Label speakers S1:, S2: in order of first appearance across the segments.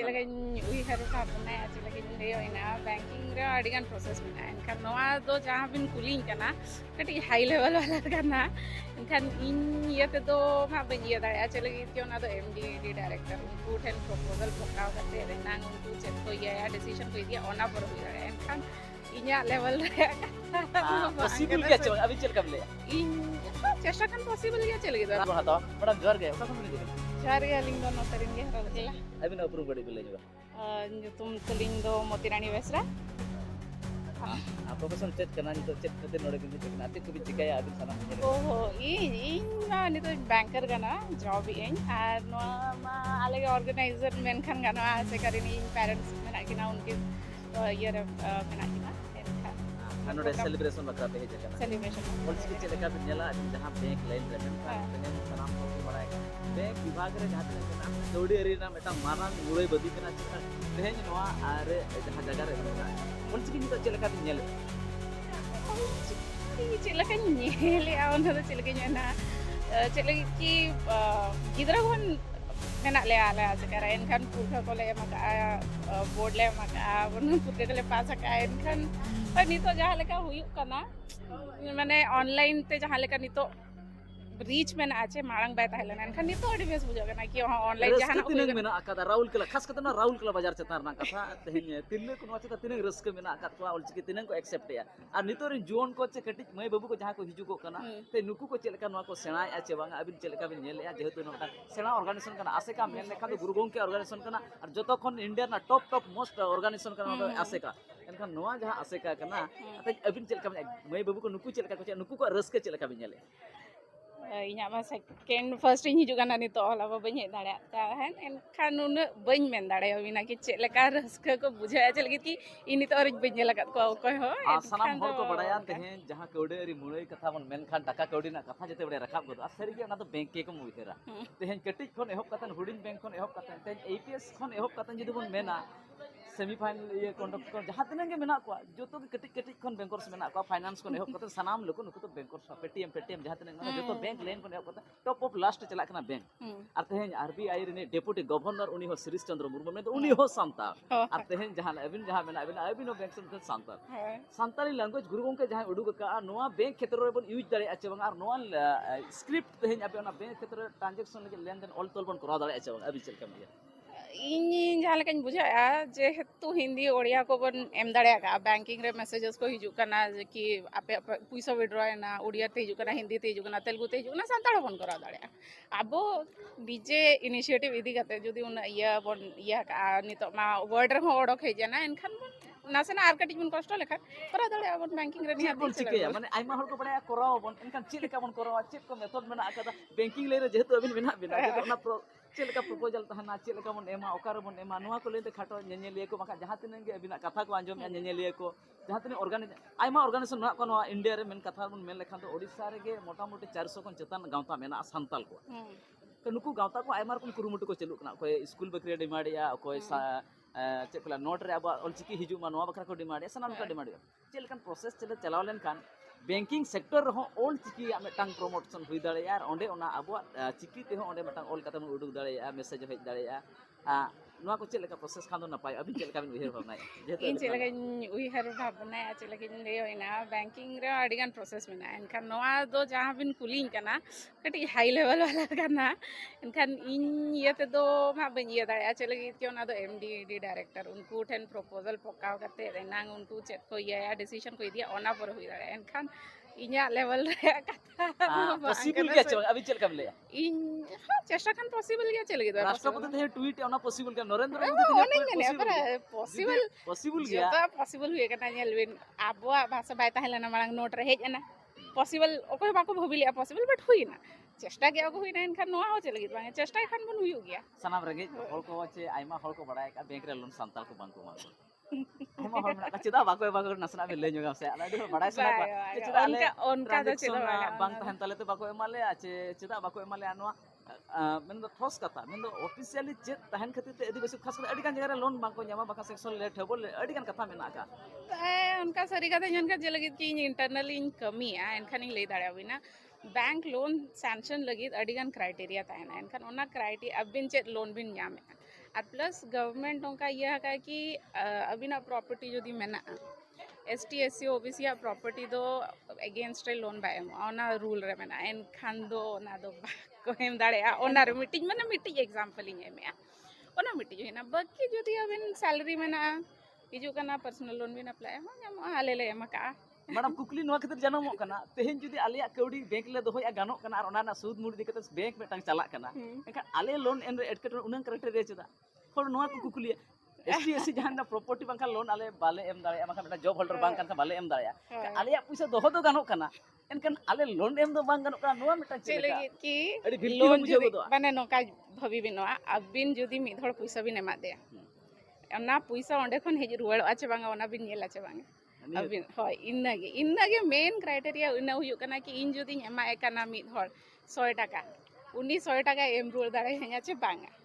S1: चिलगन उइहर भावना चिलगन लेना बैंकिंग रे अडिगान प्रोसेस में एनखान नोआ दो जहां बिन कुलिंग कना कटी हाई लेवल वाला कना एनखान इन येते दो मा बनिया दाया चिलगन के ओना दो एमडी डायरेक्टर उनको ठेन प्रपोजल पकाव करते रेनांग उनको चेक को या डिसीजन को दिया ओना पर हुई दाया एनखान इnya level रे
S2: पॉसिबल क्या चल अभी चल कब ले
S1: इन चेष्टा kan possible ya चिलगन
S2: बड़ा तो बड़ा जोर गया उठा समझ लीजिए
S1: cari aling do notarin ge haragla
S2: अभी ना अप्रूव बड़ी bill juga
S1: nyutum teling do motirani wesra
S2: apa pesan chat karena itu chat nanti nore gitu chat nanti kubi jika ya abis sana menjadi
S1: oh in ma ni to banker gana job in ar no ma alage organizer men kan gana ase karini in parents mena kina unki year mena kina
S2: kan udah celebration bakra pe je kana
S1: celebration
S2: बोल सके चले का nyala जहां bank line रेटन dengan salam ko बड़ा bank विभाग रे जहां तक नाम दौड़ी एरिया मेटा मारान मुरई बदी कना तेहन नवा आर जहां जगह रे बोल सके नितो चले का nyele
S1: चिलकन nyele awon do चिलकन na चिलकी ki gidra kon menak le ala sekarang kan purka ko le maka board le maka bun purka ko le pasa kain kan nito jahan leka huyuk kana mane online te jahan leka nito reach men ache marang bai tahelana kan nito adi bes bujaga na ki online jahan
S2: tinang mena akada raul kala khas katana raul kala bazar chetar na katha tehnya tinle ko wachita tinang raska mena akat ko ol chiki tinang ko accept ya ar nitorin juon ko che kati mai babu ko jahan ko hijugo kana te nuku ko cheleka no ko sena ache banga abin cheleka bin nyele ya jehetu no sena organization kana ase ka men lekha do guru gongke organization kana ar joto khon india na top most organization kana ase ka enkhan noa jahan ase ka kana ate abin cheleka mai babu ko nuku cheleka ko che nuku ko raska cheleka bin nyele
S1: inya ma second first in hijug kana nito ala ba bani dare ta hen enkhan un bani men dare bina ki cheleka raska ko bujaya chelgi ki ini to or bani lagat ko ko ho
S2: sanam hor ko badaya tehen jahan kaude ri mulai katha bon men khan taka kaudi na katha jete bade rakab godo asari ge ona to bank ke ko muhera tehen ketik khon ehop katan hudin bank khon ehop katan ten APS khon ehop katan jodi bon mena semi final ye conduct ko jahan tinang ge mena ko joto ke ketik khon bankers mena ko finance khon ehop katan sanam loko nuku to bankers ptm jahan tinang na joto bank lain khon ehop katan top of last chala kana bank ar tehen RBI ri deputy governor uni ho Sirish Chandra Murmu men uni ho santal ar tehen jahan mena abin bank sen santal santali language guru gongke jahan udug ka noa bank khetre re bon use dare ache bang ar noa script tehen ape ona bank khetre transaction lage len den all tol bon kora dare ache bang abi chel kam dia
S1: इन जहाँ लेकिन बुझा जेहेतु हिंदी ओडिया को बन M दाड़ा banking रे messages को हिजू करना कि आपे पैसा विड्रॉ ना ओडिया ते हिजू करना हिंदी ते हिजू करना तेलुगु ते हिजू करना सांताड़ बन करा दाड़ा अब निजे इनिशिएटिव इदी करते जुदी उन या बन या नितो मा वर्ड रे ओडक हे जाना एनखान नासेना आर कटिज बन कष्ट लेखा करा दाड़ा बन बैंकिंग रे निहाती
S2: bon chikeya mane aima hor ko bada kora bon enkan chil ka bon kora chip ko method mena akada banking le re jehetu abin mena bina jeto ona chil ka proposal tahana chil ka bon ema okar bon ema noa ko lente khato nyenyeliye ko maka jahan tinang ge abina katha ko anjom ya nyenyeliye ko jahan tinang aima organization na ko noa india re men katha bon men lekhan to odisha re ge mota moti 400 kon chetan gaunta mena santal ko तो नुकु गावता को आयमार को कुरुमुटु को चलुक ना कोई school बकरिया डिमांडिया कोई चेकला note रे अब ऑलचिकी हिजु मा नोवा बकरा को डिमांडिया सनाम का डिमांडिया चेलकन प्रोसेस चले चलाव लेन कान बैंकिंग सेक्टर हो ऑल चिकी मेटांग प्रमोशन हुई दाड़े यार ओंडे ओना अब चिकी ते हो ओंडे मेटांग ऑल कतम उडुक दाड़े या मैसेज हेज दाड़े या नोवा को चेलका प्रोसेस खान दो नपाय अभी चेलका बिन उहिर भावना
S1: इन चेलका उहिर भावना चेलका ले होइना बैंकिंग रे अडिगान प्रोसेस मेना एनखान नोवा दो जहां बिन कुलिंग कना कटी हाई लेवल वाला कना एनखान इन येते दो मा बनि दाड़ा चेलका के ओना दो एमडी डायरेक्टर उनको ठेन प्रपोजल पकाव करते रेनांग उनको चेक को या डिसीजन को दिया ओना पर हुई दाड़ा एनखान इnya level रे कथा
S2: पॉसिबल क्या चल अभी चल कम ले
S1: इन चेष्टा kan possible क्या चल गया
S2: राष्ट्रपति थे ट्वीट ओना पॉसिबल क्या नरेंद्र मोदी
S1: थे possible
S2: गया
S1: जता possible हुए कना nyelwin abwa bhasa bai tahelana marang note re hej ana possible okoy bako bhabilia possible but huina चेष्टा के को हुइना एनखान नोआ हो चले गया चेष्टा खान बन हुई गया
S2: सनाम रेगे हol ko che aima hol ko badai ka bank re loan santal ko bangko ma aima hol na chida bako nasna be le nyoga se ala do badai sana ko chida
S1: onka do chida
S2: bang tahan tale te bako emale ache chida bako emale anwa men do thos kata men do officially chet tahan khati te edi besu khas adi kan jagara loan bangko nyama baka section let hebol adi kan kata mena ka
S1: उनका सरी कथा जन का जलगित की internal in कमी है एनखान ले दाड़ा बिना बैंक लोन सैंक्शन लगित अडिगन क्राइटेरिया तायना एनखान ओना क्राइटेरिया अब बिन चेत लोन बिन ᱧᱟᱢᱮ और प्लस गवर्नमेंट उनका यह है कि अबिना प्रॉपर्टी जो मेना ST SC OBC या प्रॉपर्टी दो अगेंस्ट रे लोन बाय ओना रूल रे मेना एनखान दो ओना दो को एम दाड़ेया ओना रे मीटिंग माने मीटिंग एग्जांपल इन एमया ओना मीटिंग हेना बाकी जदि अबिन सैलरी मेना हिजू कना पर्सनल लोन बिन अप्लाई हो जाम आले ले एमका
S2: मैडम कुकली नवा खातिर जनमो कना तेहेन जुदी आलिया कौड़ी बैंक ले दोहोया गानो कना और ओना सूद मूड दिकते बैंक में टांग चला कना एनका आले लोन एन एटकेट उनन क्राइटेरिया चदा हर नवा को कुकली ST SC जहां प्रॉपर्टी बांखा लोन आले बाले एम दाड़े बांखा बेटा जॉब होल्डर बांख कान बाले एम दाड़े आलिया पैसा दोहो दो गानो कना एनकन आले लोन एम दो बांग गानो कना नवा मिटा
S1: चले कि
S2: अड़ी भिल्ली
S1: लोन
S2: बुझे
S1: जुदी
S2: दो
S1: माने नोका भबी बिनवा अबिन जुदी मिद हड़ पैसा बिन एमा दे ओना पैसा ओंडे खन हेज रुवाड़ आचे बांगा ओना बिन नेल आचे बांगा अबिन होय इन्नागे मेन क्राइटेरिया इना हुयु कना कि इन जुदी एमा एकना मिद हड़ 100 टाका उनी 100 टाका एम रुवाड़ दाड़े हेया चे बांगा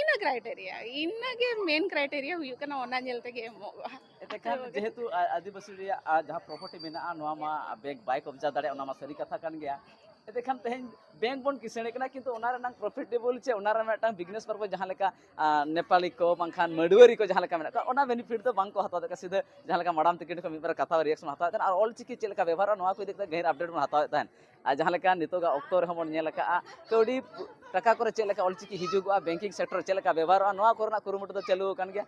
S1: इना क्राइटेरिया इन्नागे मेन क्राइटेरिया हुयु कना ओना नेलते के एमोगा
S2: एतेखान जेहेतु आदिवासी रिया जहां प्रॉपर्टी मेना नवा मा बैंक बाय कब्जा दाड़े ओना मा सरी कथा कान गया एतेखान तेहेन बैंक बन किसणे कना किंतु ओना रे नांग प्रॉफिटेबल चे ओना रे मेटा बिजनेस पर्पस जहां लेका नेपाली को बांखान मडुवरी को जहां लेका मेना ओना बेनिफिट तो बांग को हता दे सीधे जहां लेका मडाम टिकट को मिबर कथा रिएक्शन हता और ऑल चिकी चे लेका व्यवहार नवा को देखते गहर अपडेट बन हता तहन जहां लेका नितोगा ऑक्टोबर हमन नेल का कौड़ी टाका करे चे लेका ऑल चिकी हिजुगो बैंकिंग सेक्टर चे लेका व्यवहार नवा कोरना कुरुमुट तो चालू कान गया